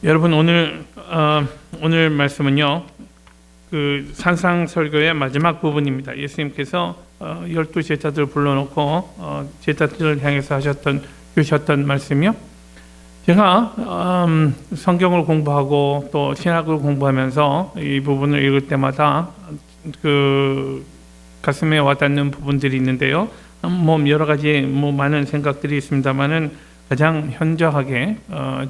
여러분 오늘 말씀은요. 그 산상설교의 마지막 부분입니다. 예수님께서 12 제자들 불러놓고 제자들을 향해서 주셨던 말씀이요. 제가 성경을 공부하고 또 신학을 공부하면서 이 부분을 읽을 때마다 그 가슴에 와닿는 부분들이 있는데요. 여러 가지 많은 생각들이 있습니다만은 가장 현저하게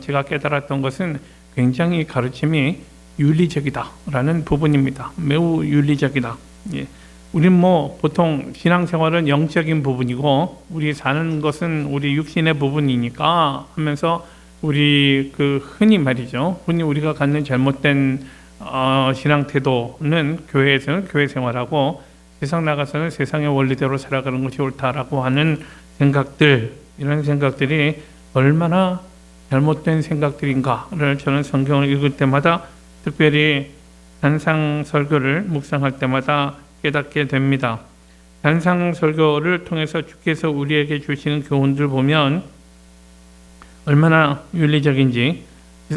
제가 깨달았던 것은 굉장히 가르침이 윤리적이다라는 부분입니다. 매우 윤리적이다. 예. 우린 보통 신앙생활은 영적인 부분이고 우리 사는 것은 우리 육신의 부분이니까 하면서 우리 흔히 말이죠. 흔히 우리가 갖는 잘못된 신앙 태도는 교회에서는 교회 생활하고 세상 나가서는 세상의 원리대로 살아가는 것이 옳다라고 하는 생각들, 이런 생각들이 얼마나 잘못된 생각들인가를 저는 성경을 읽을 때마다 특별히 산상설교를 묵상할 때마다 깨닫게 됩니다. 산상설교를 통해서 주께서 우리에게 주시는 교훈들 보면 얼마나 윤리적인지,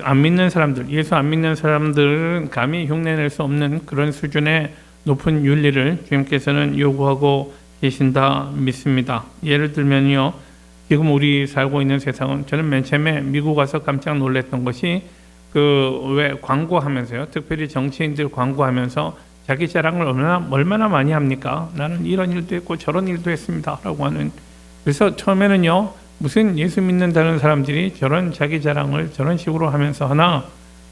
안 믿는 사람들, 예수 안 믿는 사람들은 감히 흉내낼 수 없는 그런 수준의 높은 윤리를 주님께서는 요구하고 계신다 믿습니다. 예를 들면요, 지금 우리 살고 있는 세상은, 저는 맨 처음에 미국 와서 깜짝 놀랐던 것이 왜 광고하면서요, 특별히 정치인들 광고하면서 자기 자랑을 얼마나 많이 합니까? 나는 이런 일도 했고 저런 일도 했습니다 라고 하는. 그래서 처음에는요, 무슨 예수 믿는다는 사람들이 저런 자기 자랑을 저런 식으로 하면서 하나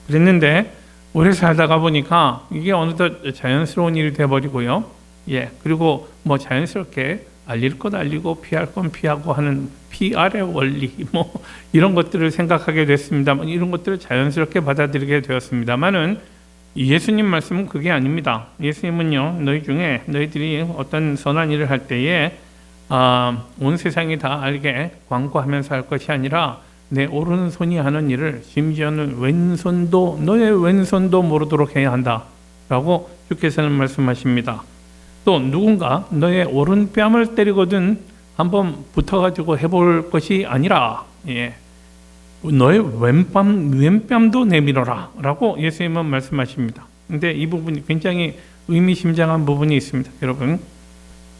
그랬는데, 오래 살다가 보니까 이게 어느덧 자연스러운 일이 돼버리고요. 예, 그리고 자연스럽게 알릴 것 알리고 피할 건 피하고 하는 PR의 원리, 이런 것들을 생각하게 됐습니다만, 이런 것들을 자연스럽게 받아들이게 되었습니다만은 예수님 말씀은 그게 아닙니다. 예수님은요, 너희들이 어떤 선한 일을 할 때에 온 세상이 다 알게 광고하면서 할 것이 아니라 내 오른손이 하는 일을 심지어는 너의 왼손도 모르도록 해야 한다 라고 주께서는 말씀하십니다. 또 누군가 너의 오른뺨을 때리거든 한번 붙어가지고 해볼 것이 아니라, 예, 너의 왼뺨도 내밀어라 라고 예수님은 말씀하십니다. 근데 이 부분이 굉장히 의미심장한 부분이 있습니다. 여러분,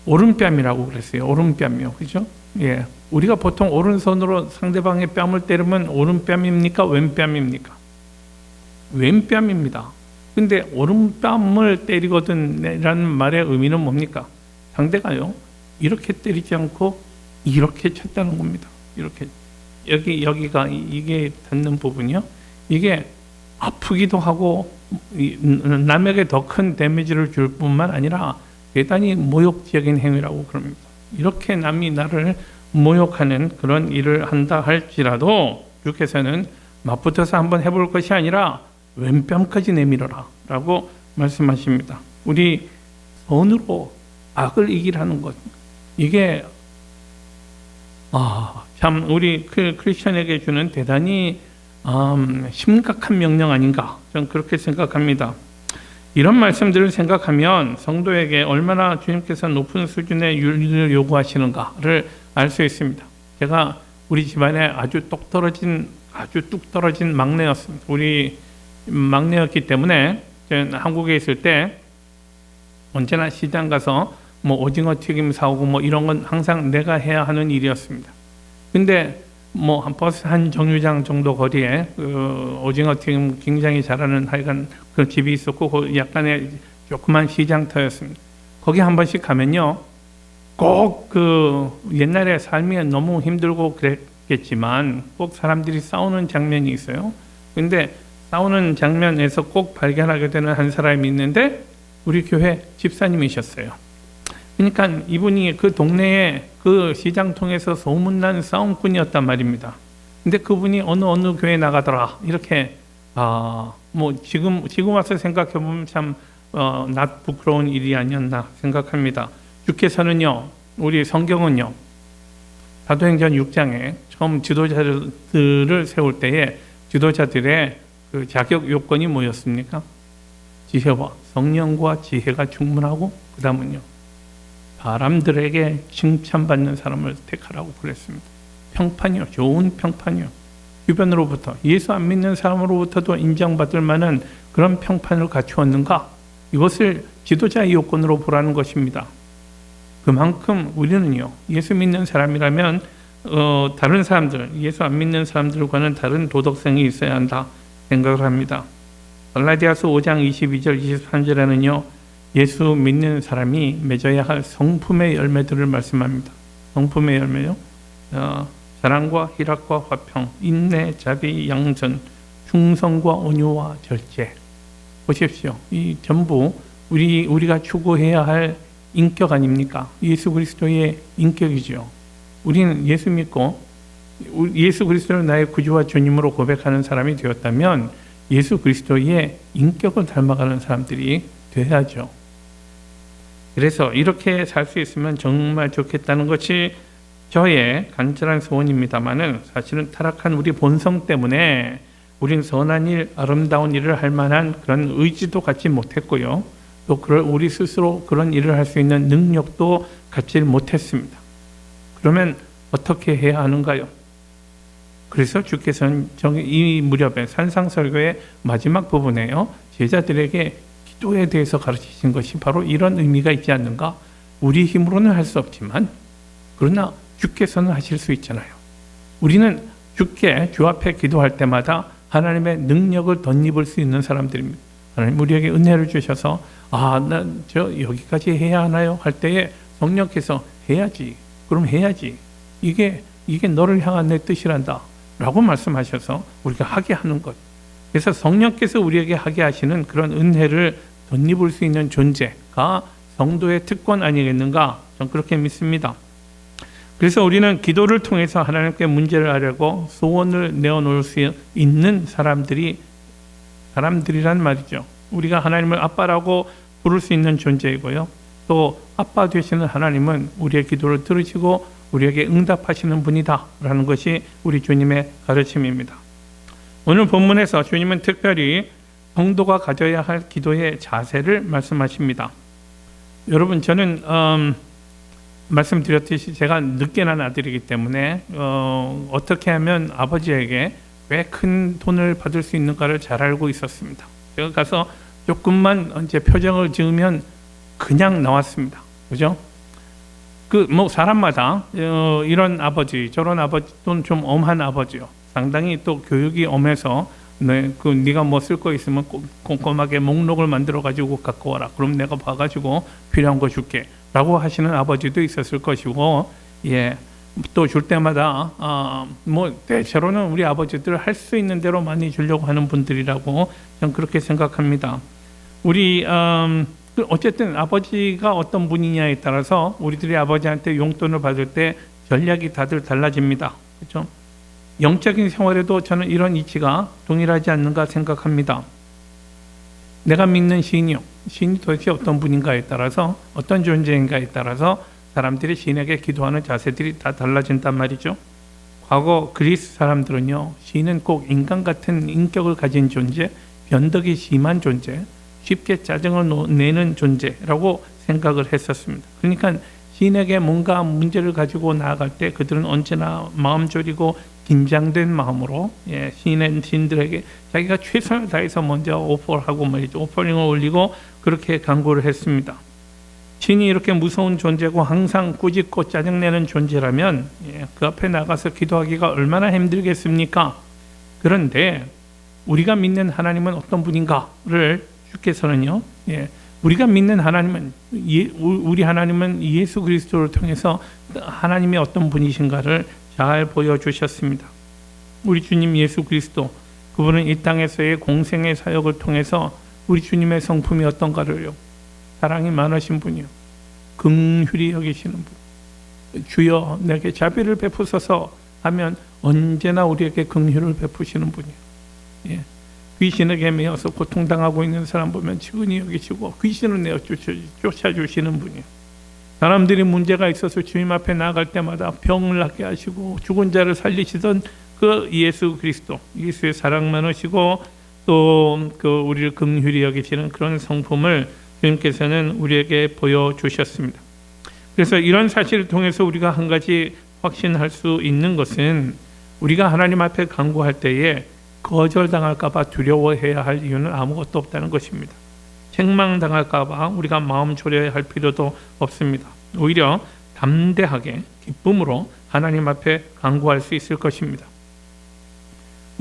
오른뺨이라고 그랬어요. 오른뺨이요. 그죠? 예. 우리가 보통 오른손으로 상대방의 뺨을 때리면 오른뺨입니까? 왼뺨입니까? 왼뺨입니다. 근데 오른뺨을 때리거든 라는 말의 의미는 뭡니까? 상대가요, 이렇게 때리지 않고 이렇게 쳤다는 겁니다. 이렇게. 여기가 이게 닿는 부분이요. 이게 아프기도 하고 남에게 더 큰 데미지를 줄 뿐만 아니라 대단히 모욕적인 행위라고 그럽니다. 이렇게 남이 나를 모욕하는 그런 일을 한다 할지라도 주께서는 맞붙어서 한번 해볼 것이 아니라 왼뺨까지 내밀어라 라고 말씀하십니다. 우리 손으로 악을 이기라는 것, 이게 참 우리 크리스천에게 주는 대단히 심각한 명령 아닌가, 저는 그렇게 생각합니다. 이런 말씀들을 생각하면 성도에게 얼마나 주님께서 높은 수준의 윤리를 요구하시는가를 알 수 있습니다. 제가 우리 집안에 아주 뚝 떨어진 막내였습니다. 우리 막내였기 때문에 저는 한국에 있을 때 언제나 시장 가서 오징어 튀김 사오고 이런 건 항상 내가 해야 하는 일이었습니다. 근데 버스 한 정류장 정도 거리에 오징어 튀김 굉장히 잘하는 하여간 그 집이 있었고, 약간의 조그만 시장터였습니다. 거기 한 번씩 가면요, 꼭 옛날에 삶이 너무 힘들고 그랬겠지만 꼭 사람들이 싸우는 장면이 있어요. 근데 싸우는 장면에서 꼭 발견하게 되는 한 사람이 있는데 우리 교회 집사님이셨어요. 그러니까 이분이 그 동네에 그 시장통에서 소문난 싸움꾼이었단 말입니다. 근데 그분이 어느 교회 나가더라 이렇게 지금 와서 생각해 보면 참 낯 부끄러운 일이 아니었나 생각합니다. 주께서는요, 우리 성경은요, 사도행전 6장에 처음 지도자들을 세울 때에 지도자들의 그 자격 요건이 뭐였습니까? 지혜와 성령과 지혜가 충분하고, 그 다음은요, 사람들에게 칭찬받는 사람을 택하라고 그랬습니다. 평판이요, 좋은 평판이요. 주변으로부터, 예수 안 믿는 사람으로부터도 인정받을 만한 그런 평판을 갖추었는가? 이것을 지도자의 요건으로 보라는 것입니다. 그만큼 우리는요, 예수 믿는 사람이라면 다른 사람들, 예수 안 믿는 사람들과는 다른 도덕성이 있어야 한다 생각을 합니다. 갈라디아서 5장 22절 23절에는요, 예수 믿는 사람이 맺어야 할 성품의 열매들을 말씀합니다. 성품의 열매요. 사랑과 희락과 화평, 인내, 자비, 양선, 충성과 온유와 절제. 보십시오. 이 전부 우리가 추구해야 할 인격 아닙니까? 예수 그리스도의 인격이죠. 우리는 예수 믿고 예수 그리스도를 나의 구주와 주님으로 고백하는 사람이 되었다면 예수 그리스도의 인격을 닮아가는 사람들이 돼야죠. 그래서 이렇게 살 수 있으면 정말 좋겠다는 것이 저의 간절한 소원입니다만은 사실은 타락한 우리 본성 때문에 우린 선한 일, 아름다운 일을 할 만한 그런 의지도 갖지 못했고요. 또 우리 스스로 그런 일을 할 수 있는 능력도 갖지 못했습니다. 그러면 어떻게 해야 하는가요? 그래서 주께서는 이 무렵에 산상설교의 마지막 부분에요, 제자들에게 기도에 대해서 가르치신 것이 바로 이런 의미가 있지 않는가? 우리 힘으로는 할 수 없지만 그러나 주께서는 하실 수 있잖아요. 우리는 주 앞에 기도할 때마다 하나님의 능력을 덧입을 수 있는 사람들입니다. 하나님 우리에게 은혜를 주셔서 저 여기까지 해야 하나요? 할 때에 성령께서 해야지. 그럼 해야지. 이게 너를 향한 내 뜻이란다. 라고 말씀하셔서 우리가 하게 하는 것. 그래서 성령께서 우리에게 하게 하시는 그런 은혜를 덧입을 수 있는 존재가 성도의 특권 아니겠는가? 전 그렇게 믿습니다. 그래서 우리는 기도를 통해서 하나님께 문제를 아뢰고 소원을 내어놓을 수 있는 사람들이란 말이죠. 우리가 하나님을 아빠라고 부를 수 있는 존재이고요. 또 아빠 되시는 하나님은 우리의 기도를 들으시고 우리에게 응답하시는 분이다 라는 것이 우리 주님의 가르침입니다. 오늘 본문에서 주님은 특별히 성도가 가져야 할 기도의 자세를 말씀하십니다. 여러분, 저는 말씀드렸듯이 제가 늦게 난 아들이기 때문에 어떻게 하면 아버지에게 왜 큰 돈을 받을 수 있는가를 잘 알고 있었습니다. 제가 가서 조금만 이제 표정을 지으면 그냥 나왔습니다. 그죠? 사람마다 이런 아버지, 저런 아버지 또는 좀 엄한 아버지요. 상당히 또 교육이 엄해서 네가 뭐 쓸 거 있으면 꼼꼼하게 목록을 만들어 가지고 갖고 와라. 그럼 내가 봐가지고 필요한 거 줄게. 라고 하시는 아버지도 있었을 것이고, 또 줄 때마다 대체로는 우리 아버지들 할 수 있는 대로 많이 주려고 하는 분들이라고 저는 그렇게 생각합니다. 우리 어쨌든 아버지가 어떤 분이냐에 따라서 우리들이 아버지한테 용돈을 받을 때 전략이 다들 달라집니다. 그렇죠? 영적인 생활에도 저는 이런 이치가 동일하지 않는가 생각합니다. 내가 믿는 시인이 도대체 어떤 분인가에 따라서, 어떤 존재인가에 따라서 사람들이 시인에게 기도하는 자세들이 다 달라진단 말이죠. 과거 그리스 사람들은요, 시인은 꼭 인간 같은 인격을 가진 존재, 변덕이 심한 존재, 쉽게 짜증을 내는 존재라고 생각을 했었습니다. 그러니까 시인에게 뭔가 문제를 가지고 나아갈 때 그들은 언제나 마음 졸이고 긴장된 마음으로 시인들에게 자기가 최선을 다해서 먼저 오퍼를 하고 말이죠. 오퍼링을 올리고 그렇게 간구를 했습니다. 시인이 이렇게 무서운 존재고 항상 꾸짖고 짜증내는 존재라면 그 앞에 나가서 기도하기가 얼마나 힘들겠습니까? 그런데 우리가 믿는 하나님은 어떤 분인가를 주께서는요, 우리가 믿는 하나님은 우리 하나님은 예수 그리스도를 통해서 하나님이 어떤 분이신가를 잘 보여주셨습니다. 우리 주님 예수 그리스도, 그분은 이 땅에서의 공생의 사역을 통해서 우리 주님의 성품이 어떤가를요, 사랑이 많으신 분이요, 긍휼히 여기시는 분, 주여 내게 자비를 베푸소서 하면 언제나 우리에게 긍휼을 베푸시는 분이요. 귀신에게 매여서 고통당하고 있는 사람 보면 측은히 여기시고 귀신을 내어 쫓아주시는 분이요. 사람들이 문제가 있어서 주님 앞에 나아갈 때마다 병을 낫게 하시고 죽은 자를 살리시던 그 예수 그리스도, 예수의 사랑 많으시고 또 우리를 긍휼히 여기시는 그런 성품을 주님께서는 우리에게 보여주셨습니다. 그래서 이런 사실을 통해서 우리가 한 가지 확신할 수 있는 것은 우리가 하나님 앞에 간구할 때에 거절당할까 봐 두려워해야 할 이유는 아무것도 없다는 것입니다. 책망당할까 봐 우리가 마음 졸여야 할 필요도 없습니다. 오히려 담대하게 기쁨으로 하나님 앞에 간구할 수 있을 것입니다.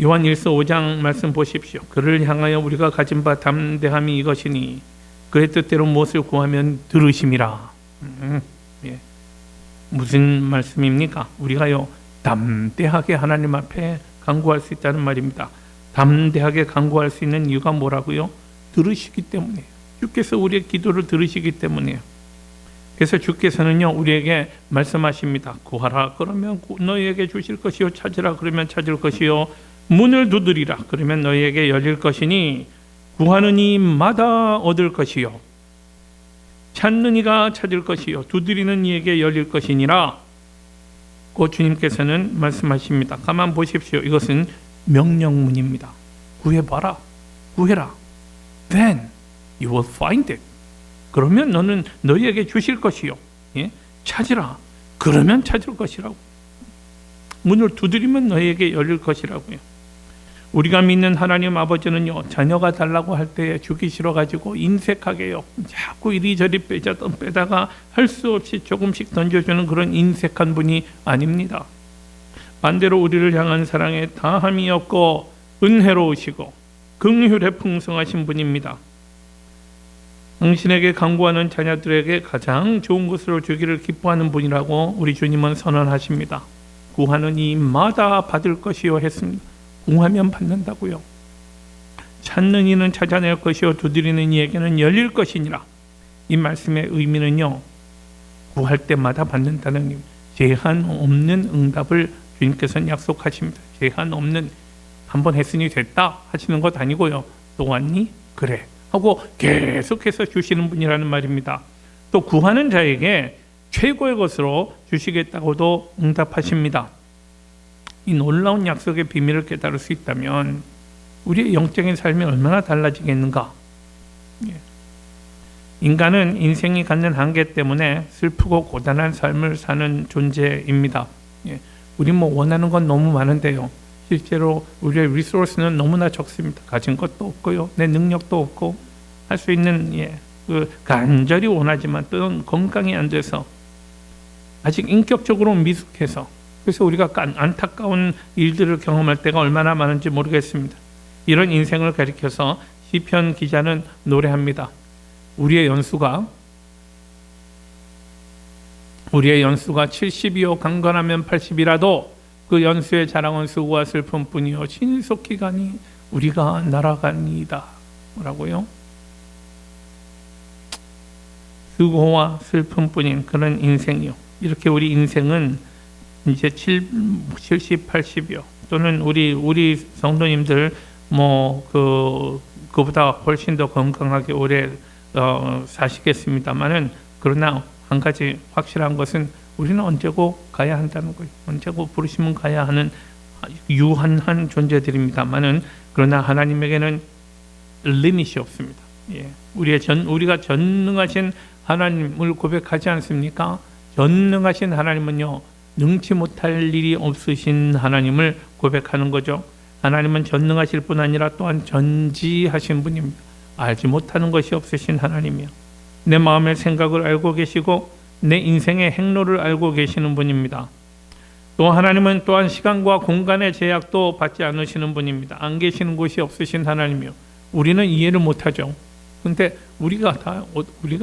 요한 1서 5장 말씀 보십시오. 그를 향하여 우리가 가진 바 담대함이 이것이니 그의 뜻대로 무엇을 구하면 들으심이라. 예. 무슨 말씀입니까? 우리가요 담대하게 하나님 앞에 간구할 수 있다는 말입니다. 담대하게 간구할 수 있는 이유가 뭐라고요? 들으시기 때문이에요. 주께서 우리의 기도를 들으시기 때문이에요. 그래서 주께서는요 우리에게 말씀하십니다. 구하라 그러면 너희에게 주실 것이요, 찾으라 그러면 찾을 것이요, 문을 두드리라 그러면 너희에게 열릴 것이니 구하는 이마다 얻을 것이요, 찾는 이가 찾을 것이요, 두드리는 이에게 열릴 것이니라. 그 주님께서는 말씀하십니다. 가만 보십시오. 이것은 명령문입니다. 구해봐라, 구해라. Then you will find it. 그러면 너는 너희에게 주실 것이요. 예? 찾으라. 그러면 찾을 것이라고. 문을 두드리면 너희에게 열릴 것이라고요. 우리가 믿는 하나님 아버지는요, 자녀가 달라고 할 때 주기 싫어가지고 인색하게요, 자꾸 이리저리 빼다가 할 수 없이 조금씩 던져주는 그런 인색한 분이 아닙니다. 반대로 우리를 향한 사랑에 다함이 없고 은혜로우시고 긍휼에 풍성하신 분입니다. 당신에게 간구하는 자녀들에게 가장 좋은 것으로 주기를 기뻐하는 분이라고 우리 주님은 선언하십니다. 구하는 이마다 받을 것이요 했습니다. 구하면 받는다고요. 찾는 이는 찾아낼 것이요, 두드리는 이에게는 열릴 것이니라. 이 말씀의 의미는요, 구할 때마다 받는다는 제한 없는 응답을 주님께서는 약속하십니다. 제한 없는, 한번 했으니 됐다 하시는 것 아니고요. 또 왔니? 그래 하고 계속해서 주시는 분이라는 말입니다. 또 구하는 자에게 최고의 것으로 주시겠다고도 응답하십니다. 이 놀라운 약속의 비밀을 깨달을 수 있다면 우리의 영적인 삶이 얼마나 달라지겠는가. 인간은 인생이 갖는 한계 때문에 슬프고 고단한 삶을 사는 존재입니다. 우리 원하는 건 너무 많은데요, 실제로 우리의 리소스는 너무나 적습니다. 가진 것도 없고요, 내 능력도 없고, 할 수 있는 간절히 원하지만 또 건강이 안 돼서 아직 인격적으로 미숙해서, 그래서 우리가 안타까운 일들을 경험할 때가 얼마나 많은지 모르겠습니다. 이런 인생을 가리켜서 시편 기자는 노래합니다. 우리의 연수가 70이요 강건하면 80이라도 그 연수의 자랑은 수고와 슬픔뿐이요 신속히 가니 우리가 날아가니이다. 뭐라고요? 수고와 슬픔뿐인 그런 인생이요. 이렇게 우리 인생은 이제 70, 80이요. 또는 우리 성도님들 그보다 훨씬 더 건강하게 오래 사시겠습니다만은, 그러나 한 가지 확실한 것은 우리는 언제고 가야 한다는 거예요. 언제고 부르시면 가야 하는 유한한 존재들입니다만은, 그러나 하나님에게는 리밋이 없습니다. 우리가 전능하신 하나님을 고백하지 않습니까? 전능하신 하나님은요, 능치 못할 일이 없으신 하나님을 고백하는 거죠. 하나님은 전능하실 뿐 아니라 또한 전지하신 분입니다. 알지 못하는 것이 없으신 하나님이요, 내 마음의 생각을 알고 계시고 내 인생의 행로를 알고 계시는 분입니다. 또 하나님은 또한 시간과 공간의 제약도 받지 않으시는 분입니다. 안 계시는 곳이 없으신 하나님이요, 우리는 이해를 못하죠. 근데 우리가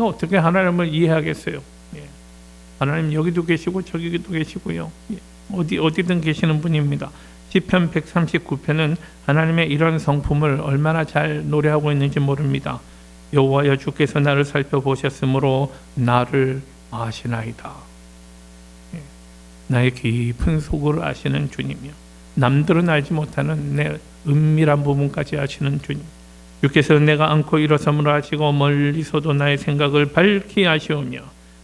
어떻게 하나님을 이해하겠어요? 하나님 여기도 계시고 저기도 계시고요. 어디든 계시는 분입니다. 시편 139편은 하나님의 이런 성품을 얼마나 잘 노래하고 있는지 모릅니다. 여호와여 주께서 나를 살펴보셨으므로 나를 아시나이다. 나의 깊은 속을 아시는 주님이요, 남들은 알지 못하는 내 은밀한 부분까지 아시는 주님. 주께서 내가 안고 일어섬을 아시고 멀리서도 나의 생각을 밝히 아시오며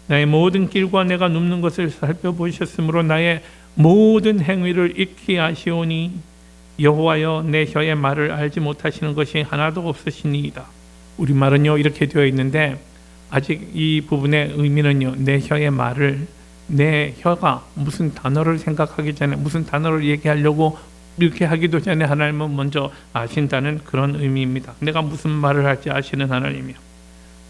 나의 모든 길과 내가 눕는 것을 살펴보셨으므로 나의 모든 행위를 익히 아시오니 여호와여 내 혀의 말을 알지 못하시는 것이 하나도 없으시니이다. 우리말은요 이렇게 되어 있는데, 아직 이 부분의 의미는요, 내 혀의 말을 내 혀가 무슨 단어를 생각하기 전에, 무슨 단어를 얘기하려고 이렇게 하기도 전에 하나님은 먼저 아신다는 그런 의미입니다. 내가 무슨 말을 할지 아시는 하나님이요.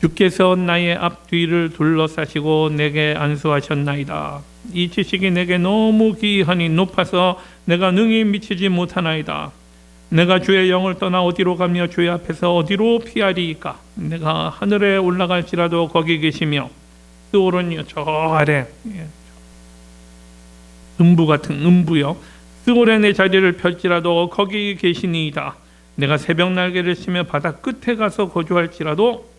주께서 나의 앞뒤를 둘러싸시고 내게 안수하셨나이다. 이 지식이 내게 너무 귀하니 높아서 내가 능히 미치지 못하나이다. 내가 주의 영을 떠나 어디로 가며 주의 앞에서 어디로 피하리이까. 내가 하늘에 올라갈지라도 거기 계시며 스올은요 저 아래, 음부 같은 음부요, 스올에 내 자리를 펼지라도 거기 계시니이다. 내가 새벽 날개를 치며 바다 끝에 가서 거주할지라도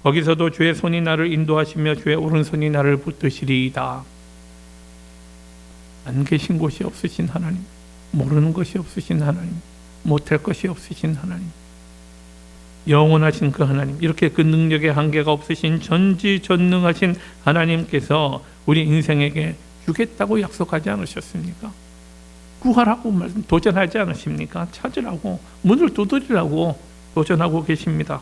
거기서도 주의 손이 나를 인도하시며 주의 오른손이 나를 붙드시리이다. 안 계신 곳이 없으신 하나님, 모르는 것이 없으신 하나님, 못할 것이 없으신 하나님, 영원하신 그 하나님, 이렇게 그 능력의 한계가 없으신 전지전능하신 하나님께서 우리 인생에게 주겠다고 약속하지 않으셨습니까? 구하라고 도전하지 않으십니까? 찾으라고, 문을 두드리라고 도전하고 계십니다.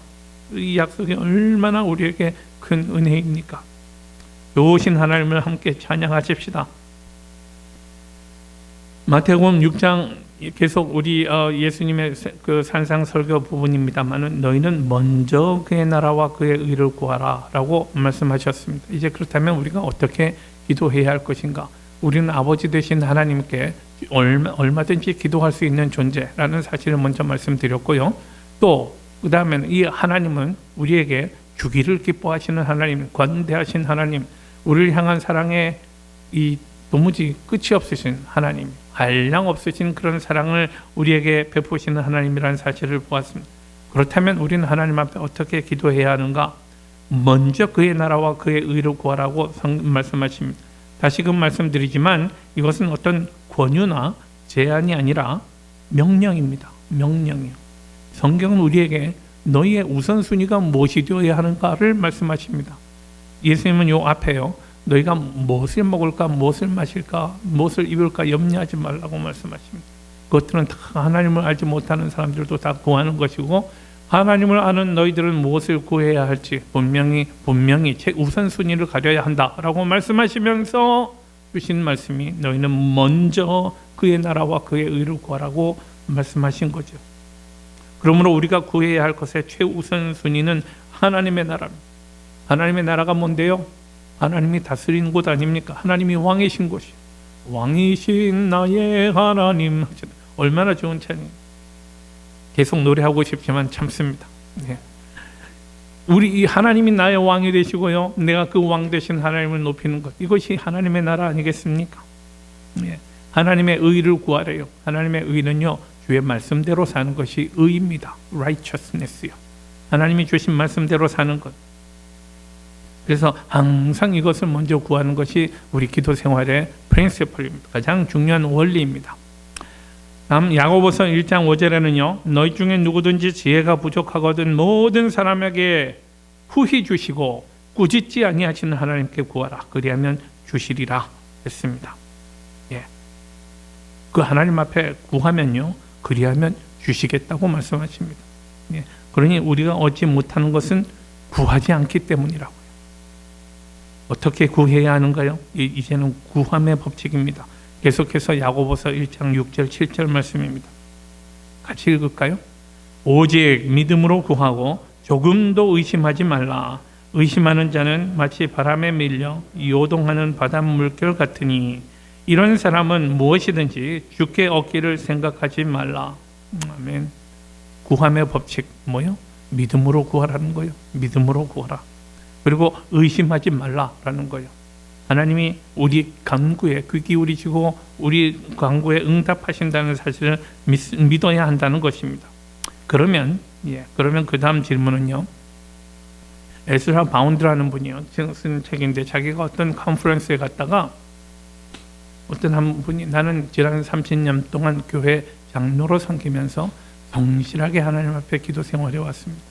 이 약속이 얼마나 우리에게 큰 은혜입니까? 좋으신 하나님을 함께 찬양하십시다. 마태복음 6장 계속 우리 예수님의 그 산상설교 부분입니다만은 너희는 먼저 그의 나라와 그의 의를 구하라라고 말씀하셨습니다. 이제 그렇다면 우리가 어떻게 기도해야 할 것인가? 우리는 아버지 되신 하나님께 얼마든지 기도할 수 있는 존재라는 사실을 먼저 말씀드렸고요. 또 그 다음에는 이 하나님은 우리에게 주기를 기뻐하시는 하나님, 관대하신 하나님, 우리를 향한 사랑에 이 도무지 끝이 없으신 하나님, 한량 없으신 그런 사랑을 우리에게 베푸시는 하나님이라는 사실을 보았습니다. 그렇다면 우리는 하나님 앞에 어떻게 기도해야 하는가? 먼저 그의 나라와 그의 의를 구하라고 말씀하십니다. 다시금 말씀드리지만 이것은 어떤 권유나 제안이 아니라 명령입니다. 명령이요. 성경은 우리에게 너희의 우선순위가 무엇이 되어야 하는가를 말씀하십니다. 예수님은 요 앞에요, 너희가 무엇을 먹을까, 무엇을 마실까, 무엇을 입을까 염려하지 말라고 말씀하십니다. 그것들은 다 하나님을 알지 못하는 사람들도 다 구하는 것이고, 하나님을 아는 너희들은 무엇을 구해야 할지 분명히 우선순위를 가려야 한다라고 말씀하시면서 주신 말씀이 너희는 먼저 그의 나라와 그의 의를 구하라고 말씀하신 거죠. 그러므로 우리가 구해야 할 것의 최우선순위는 하나님의 나라입니다. 하나님의 나라가 뭔데요? 하나님이 다스리는 곳 아닙니까? 하나님이 왕이신 곳이, 왕이신 나의 하나님, 얼마나 좋은 찬양. 계속 노래하고 싶지만 참습니다. 네. 우리 이 하나님이 나의 왕이 되시고요, 내가 그 왕 되신 하나님을 높이는 것, 이것이 하나님의 나라 아니겠습니까? 네. 하나님의 의를 구하래요. 하나님의 의는요, 주의 말씀대로 사는 것이 의입니다. righteousness요. 하나님이 주신 말씀대로 사는 것. 그래서 항상 이것을 먼저 구하는 것이 우리 기도 생활의 프린시플입니다. 가장 중요한 원리입니다. 다음 야고보서 1장 5절에는요, 너희 중에 누구든지 지혜가 부족하거든 모든 사람에게 후히 주시고 꾸짖지 아니하시는 하나님께 구하라. 그리하면 주시리라 했습니다. 예. 그 하나님 앞에 구하면요, 그리하면 주시겠다고 말씀하십니다. 예. 그러니 우리가 얻지 못하는 것은 구하지 않기 때문이라고요. 어떻게 구해야 하는가요? 이제는 구함의 법칙입니다. 계속해서 야고보서 1장 6절 7절 말씀입니다. 같이 읽을까요? 오직 믿음으로 구하고 조금도 의심하지 말라. 의심하는 자는 마치 바람에 밀려 요동하는 바닷물결 같으니 이런 사람은 무엇이든지 주께 얻기를 생각하지 말라. 아멘. 구함의 법칙 뭐요? 믿음으로 구하라는 거예요. 믿음으로 구하라. 그리고 의심하지 말라라는 거예요. 하나님이 우리 간구에 귀 기울이시고 우리 간구에 응답하신다는 사실을 믿어야 한다는 것입니다. 그러면 그 다음 질문은요. 에스라 바운드라는 분이요, 쓴 책인데 자기가 어떤 컨퍼런스에 갔다가 어떤 한 분이 나는 지난 30년 동안 교회 장로로 섬기면서 성실하게 하나님 앞에 기도 생활해 왔습니다.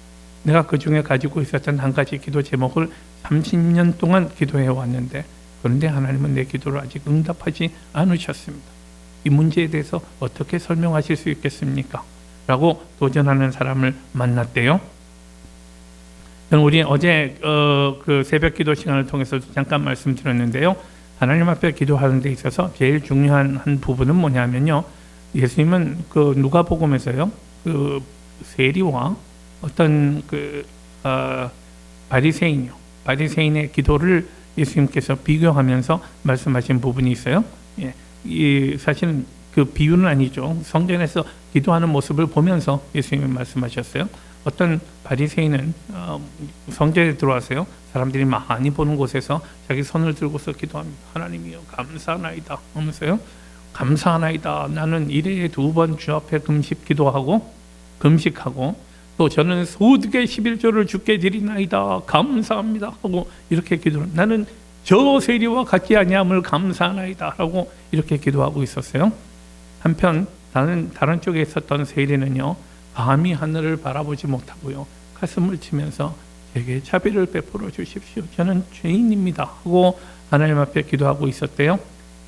내가 그 중에 가지고 있었던 한 가지 기도 제목을 30년 동안 기도해 왔는데 그런데 하나님은 내 기도를 아직 응답하지 않으셨습니다. 이 문제에 대해서 어떻게 설명하실 수 있겠습니까? 라고 도전하는 사람을 만났대요. 우리 어제 그 새벽 기도 시간을 통해서 잠깐 말씀드렸는데요. 하나님 앞에 기도하는 데 있어서 제일 중요한 한 부분은 뭐냐면요. 예수님은 그 누가복음에서요. 그 세리와 어떤 바리새인의 기도를 예수님께서 비교하면서 말씀하신 부분이 있어요. 예, 이 사실은 그 비유는 아니죠. 성전에서 기도하는 모습을 보면서 예수님이 말씀하셨어요. 어떤 바리새인은 성전에 들어와서요. 사람들이 많이 보는 곳에서 자기 손을 들고서 기도합니다. 하나님이여 감사하나이다 하면서요. 감사하나이다. 나는 일에 2번 주 앞에 금식하고 또 저는 소득의 11조를 주께 드리나이다. 감사합니다 하고 이렇게 기도를 나는 저 세리와 같지 아니함을 감사하나이다 라고 이렇게 기도하고 있었어요. 한편 다른 쪽에 있었던 세리는요. 감히 하늘을 바라보지 못하고요. 가슴을 치면서 제게 자비를 베풀어 주십시오. 저는 죄인입니다 하고 하나님 앞에 기도하고 있었대요.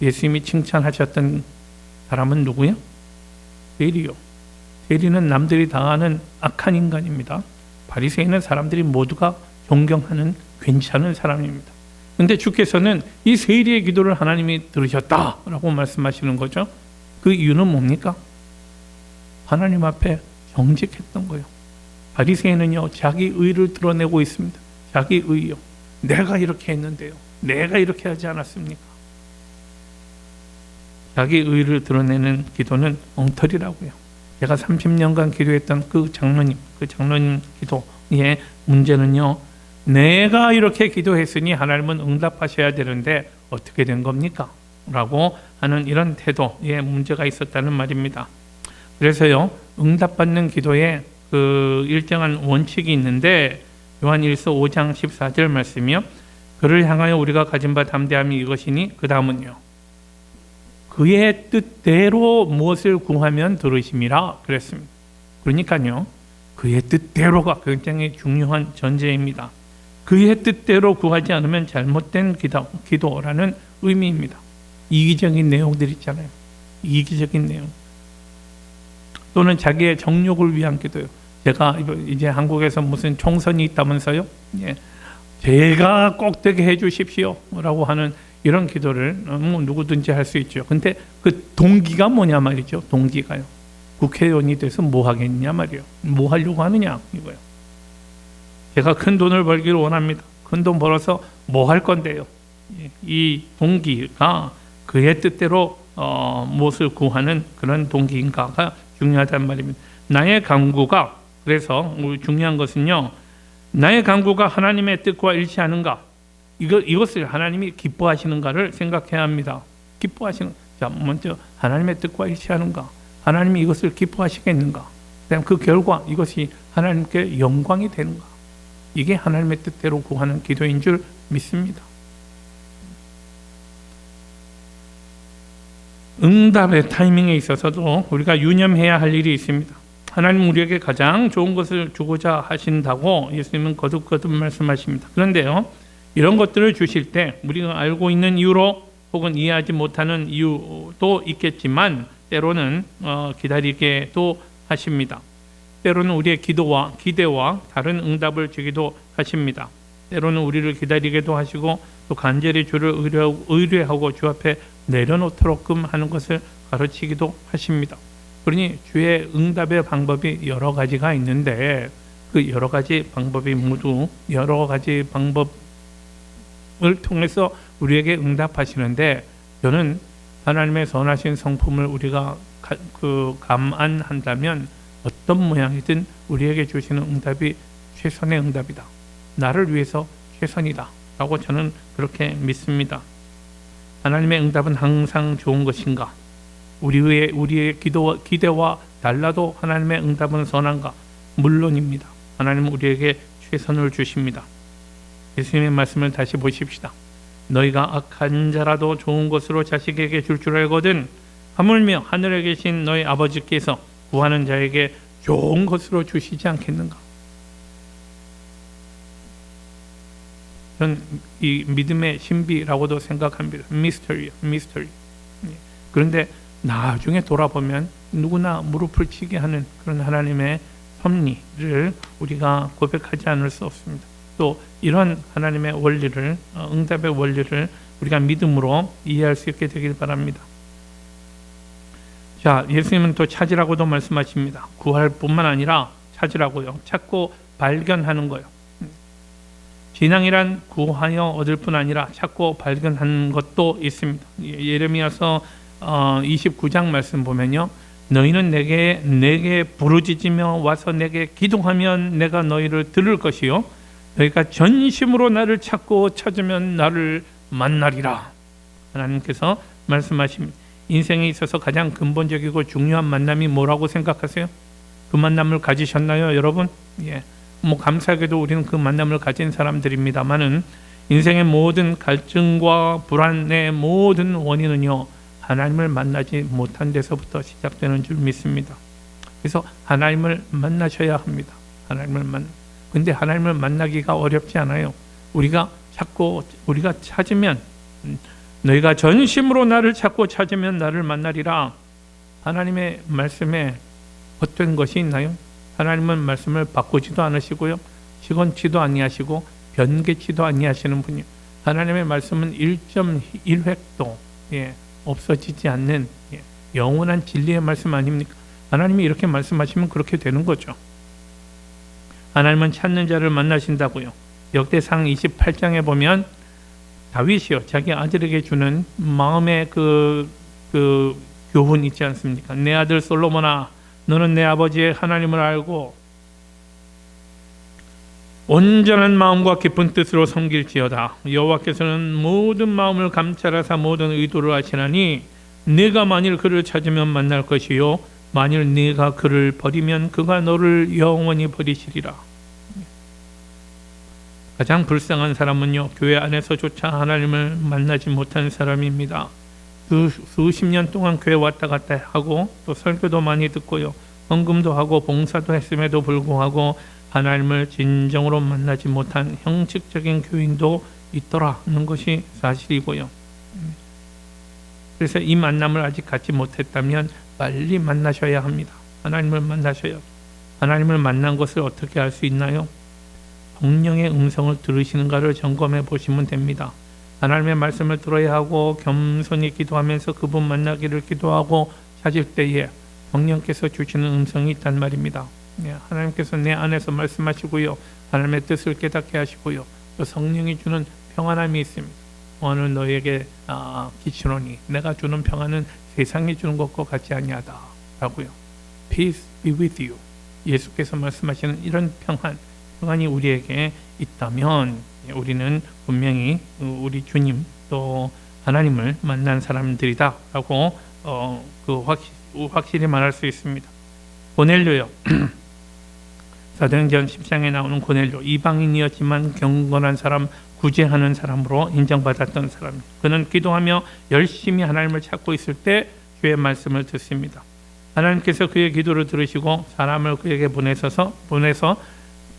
예수님이 칭찬하셨던 사람은 누구요? 세리요. 세리는 남들이 다 아는 악한 인간입니다. 바리새인은 사람들이 모두가 존경하는 괜찮은 사람입니다. 그런데 주께서는 이 세리의 기도를 하나님이 들으셨다라고 말씀하시는 거죠. 그 이유는 뭡니까? 하나님 앞에 정직했던 거예요. 바리새인은요, 자기 의를 드러내고 있습니다. 자기 의요. 내가 이렇게 했는데요. 내가 이렇게 하지 않았습니까? 자기 의를 드러내는 기도는 엉터리라고요. 제가 30년간 기도했던 그 장로님 기도의 문제는요. 내가 이렇게 기도했으니 하나님은 응답하셔야 되는데 어떻게 된 겁니까? 라고 하는 이런 태도에 문제가 있었다는 말입니다. 그래서요. 응답받는 기도에 그 일정한 원칙이 있는데 요한일서 5장 14절 말씀이요. 그를 향하여 우리가 가진 바 담대함이 이것이니 그 다음은요. 그의 뜻대로 무엇을 구하면 들으심이라 그랬습니다. 그러니까요. 그의 뜻대로가 굉장히 중요한 전제입니다. 그의 뜻대로 구하지 않으면 잘못된 기도라는 의미입니다. 이기적인 내용들 있잖아요. 이기적인 내용. 또는 자기의 정욕을 위한 기도요. 제가 이제 한국에서 무슨 총선이 있다면서요. 예. 제가 꼭 되게 해주십시오 라고 하는 이런 기도를 누구든지 할 수 있죠. 근데 그 동기가 뭐냐 말이죠. 동기가요. 국회의원이 돼서 뭐 하겠냐 말이에요. 뭐 하려고 하느냐 이거요. 제가 큰 돈을 벌기를 원합니다. 큰 돈 벌어서 뭐 할 건데요. 이 동기가 그의 뜻대로 무엇을 구하는 그런 동기인가가 중요하단 말입니다. 나의 간구가 그래서 중요한 것은요. 나의 간구가 하나님의 뜻과 일치하는가? 이것을 하나님이 기뻐하시는가를 생각해야 합니다. 자, 먼저 하나님의 뜻과 일치하는가? 하나님이 이것을 기뻐하시겠는가? 그다음 그 결과 이것이 하나님께 영광이 되는가? 이게 하나님의 뜻대로 구하는 기도인 줄 믿습니다. 응답의 타이밍에 있어서도 우리가 유념해야 할 일이 있습니다. 하나님 우리에게 가장 좋은 것을 주고자 하신다고 예수님은 거듭거듭 말씀하십니다. 그런데요. 이런 것들을 주실 때 우리가 알고 있는 이유로 혹은 이해하지 못하는 이유도 있겠지만 때로는 기다리게도 하십니다. 때로는 우리의 기대와 다른 응답을 주기도 하십니다. 때로는 우리를 기다리게도 하시고 또 간절히 주를 의뢰하고 주 앞에 내려놓도록끔 하는 것을 가르치기도 하십니다. 그러니 주의 응답의 방법이 여러 가지가 있는데 그 여러 가지 방법이 모두 여러 가지 방법을 통해서 우리에게 응답하시는데 저는 하나님의 선하신 성품을 우리가 감안한다면 어떤 모양이든 우리에게 주시는 응답이 최선의 응답이다. 나를 위해서 최선이다. 라고 저는 그렇게 믿습니다. 하나님의 응답은 항상 좋은 것인가? 우리의 기대와 달라도 하나님의 응답은 선한가? 물론입니다. 하나님은 우리에게 최선을 주십니다. 예수님의 말씀을 다시 보십시다. 너희가 악한 자라도 좋은 것으로 자식에게 줄 알거든 하물며 하늘에 계신 너희 아버지께서 구하는 자에게 좋은 것으로 주시지 않겠는가? 저는 이 믿음의 신비라고도 생각합니다. 미스터리. 그런데 나중에 돌아보면 누구나 무릎을 치게 하는 그런 하나님의 섭리를 우리가 고백하지 않을 수 없습니다. 또 이런 하나님의 원리를 응답의 원리를 우리가 믿음으로 이해할 수 있게 되길 바랍니다. 자, 예수님은 또 찾으라고도 말씀하십니다. 구할 뿐만 아니라 찾으라고요. 찾고 발견하는 거요. 신앙이란 구하여 얻을 뿐 아니라 찾고 발견하는 것도 있습니다. 예레미야서 29장 말씀 보면요, 너희는 내게 부르짖으며 와서 내게 기도하면 내가 너희를 들을 것이요 너희가 전심으로 나를 찾고 찾으면 나를 만나리라. 하나님께서 말씀하십니다. 인생에 있어서 가장 근본적이고 중요한 만남이 뭐라고 생각하세요? 그 만남을 가지셨나요, 여러분? 예. 감사하게도 우리는 그 만남을 가진 사람들입니다만은 인생의 모든 갈증과 불안의 모든 원인은요, 하나님을 만나지 못한 데서부터 시작되는 줄 믿습니다. 그래서 하나님을 만나셔야 합니다. 근데 하나님을 만나기가 어렵지 않아요. 우리가 찾으면, 너희가 전심으로 나를 찾고 찾으면 나를 만나리라. 하나님의 말씀에 헛된 것이 있나요? 하나님은 말씀을 바꾸지도 않으시고요, 시건치도 아니하시고 변개치도 아니하시는 분이요, 하나님의 말씀은 1.1획도 없어지지 않는 영원한 진리의 말씀 아닙니까? 하나님이 이렇게 말씀하시면 그렇게 되는 거죠. 하나님은 찾는 자를 만나신다고요. 역대상 28장에 보면 다윗이요, 자기 아들에게 주는 마음의 그 교훈 있지 않습니까? 내 아들 솔로몬아, 너는 내 아버지의 하나님을 알고 온전한 마음과 깊은 뜻으로 섬길지어다. 여호와께서는 모든 마음을 감찰하사 모든 의도를 아시나니 네가 만일 그를 찾으면 만날 것이요 만일 네가 그를 버리면 그가 너를 영원히 버리시리라. 가장 불쌍한 사람은요, 교회 안에서조차 하나님을 만나지 못한 사람입니다. 수십 년 동안 교회 왔다 갔다 하고 또 설교도 많이 듣고요, 헌금도 하고 봉사도 했음에도 불구하고 하나님을 진정으로 만나지 못한 형식적인 교인도 있더라는 것이 사실이고요. 그래서 이 만남을 아직 갖지 못했다면 빨리 만나셔야 합니다. 하나님을 만나셔야. 하나님을 만난 것을 어떻게 알 수 있나요? 성령의 음성을 들으시는가를 점검해 보시면 됩니다. 하나님의 말씀을 들어야 하고 겸손히 기도하면서 그분 만나기를 기도하고 찾을 때에 성령께서 주시는 음성이 있단 말입니다. 하나님께서 내 안에서 말씀하시고요, 하나님의 뜻을 깨닫게 하시고요, 또 성령이 주는 평안함이 있습니다. 오늘 너에게 기치노니 내가 주는 평안은 세상이 주는 것과 같지 아니하다 라고요. Peace be with you. 예수께서 말씀하시는 이런 평안이 우리에게 있다면 우리는 분명히 우리 주님 또 하나님을 만난 사람들이다 라고 확실히 말할 수 있습니다. 고넬료요. 사도행전 10장에 나오는 고넬료, 이방인이었지만 경건한 사람, 구제하는 사람으로 인정받았던 사람. 그는 기도하며 열심히 하나님을 찾고 있을 때 주의 말씀을 듣습니다. 하나님께서 그의 기도를 들으시고 사람을 그에게 보내서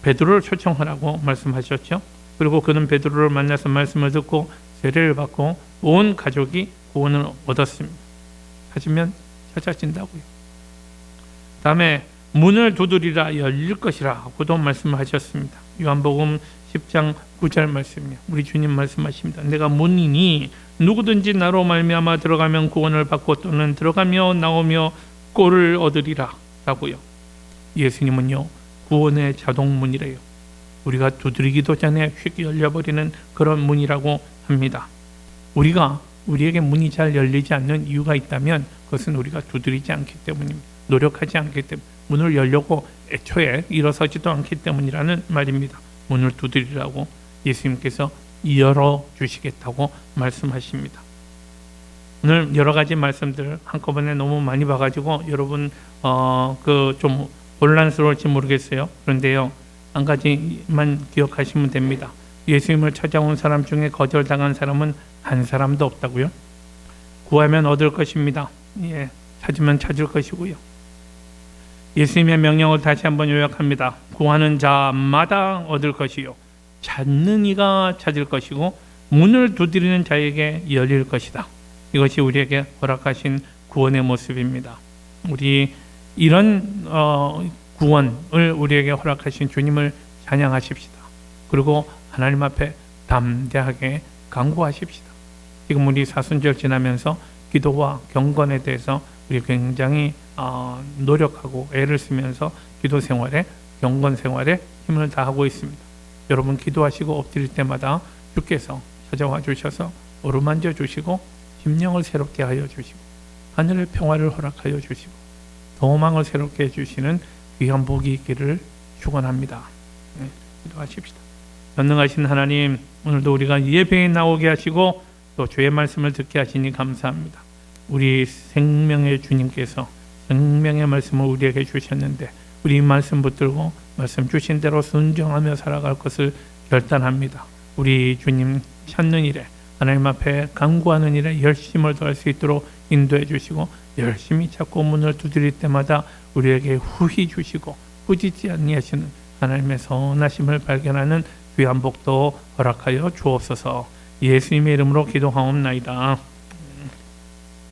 베드로를 초청하라고 말씀하셨죠. 그리고 그는 베드로를 만나서 말씀을 듣고 세례를 받고 온 가족이 구원을 얻었습니다. 하지만 찾아진다고요. 다음에 문을 두드리라 열릴 것이라 고도 말씀을 하셨습니다. 요한복음 10장 9절 말씀이에요. 우리 주님 말씀하십니다. 내가 문이니 누구든지 나로 말미암아 들어가면 구원을 받고 또는 들어가며 나오며 꼴을 얻으리라 라고요. 예수님은요, 구원의 자동문이래요. 우리가 두드리기도 전에 휙 열려버리는 그런 문이라고 합니다. 우리에게 문이 잘 열리지 않는 이유가 있다면 그것은 우리가 두드리지 않기 때문입니다. 노력하지 않기 때문에, 문을 열려고 애초에 일어서지도 않기 때문이라는 말입니다. 문을 두드리라고 예수님께서 열어주시겠다고 말씀하십니다. 오늘 여러 가지 말씀들 한꺼번에 너무 많이 봐가지고 여러분 좀 혼란스러울지 모르겠어요. 그런데요, 한 가지만 기억하시면 됩니다. 예수님을 찾아온 사람 중에 거절당한 사람은 한 사람도 없다고요. 구하면 얻을 것입니다. 찾으면 찾을 것이고요. 예수님의 명령을 다시 한번 요약합니다. 구하는 자마다 얻을 것이요, 찾는 이가 찾을 것이고 문을 두드리는 자에게 열릴 것이다. 이것이 우리에게 허락하신 구원의 모습입니다. 우리 이런 구원을 우리에게 허락하신 주님을 찬양하십시다. 그리고 하나님 앞에 담대하게 간구하십시다. 지금 우리 사순절 지나면서 기도와 경건에 대해서 우리 굉장히 노력하고 애를 쓰면서 기도 생활에 경건 생활에 힘을 다하고 있습니다. 여러분 기도하시고 엎드릴 때마다 주께서 찾아와 주셔서 어루만져 주시고 심령을 새롭게 하여 주시고 하늘의 평화를 허락하여 주시고 도망을 새롭게 해주시는 귀한 복이 있기를 축원합니다. 네, 기도하십시다. 전능하신 하나님, 오늘도 우리가 예배에 나오게 하시고 또 주의 말씀을 듣게 하시니 감사합니다. 우리 생명의 주님께서 생명의 말씀을 우리에게 주셨는데 우리 말씀 붙들고 말씀 주신 대로 순종하며 살아갈 것을 결단합니다. 우리 주님 찾는 일에 하나님 앞에 간구하는 일에 열심을 더할 수 있도록 인도해 주시고 열심히 찾고 문을 두드릴 때마다 우리에게 후히 주시고 꾸짖지 아니하시는 하나님의 선하심을 발견하는 귀한 복도 허락하여 주옵소서. 예수님의 이름으로 기도하옵나이다.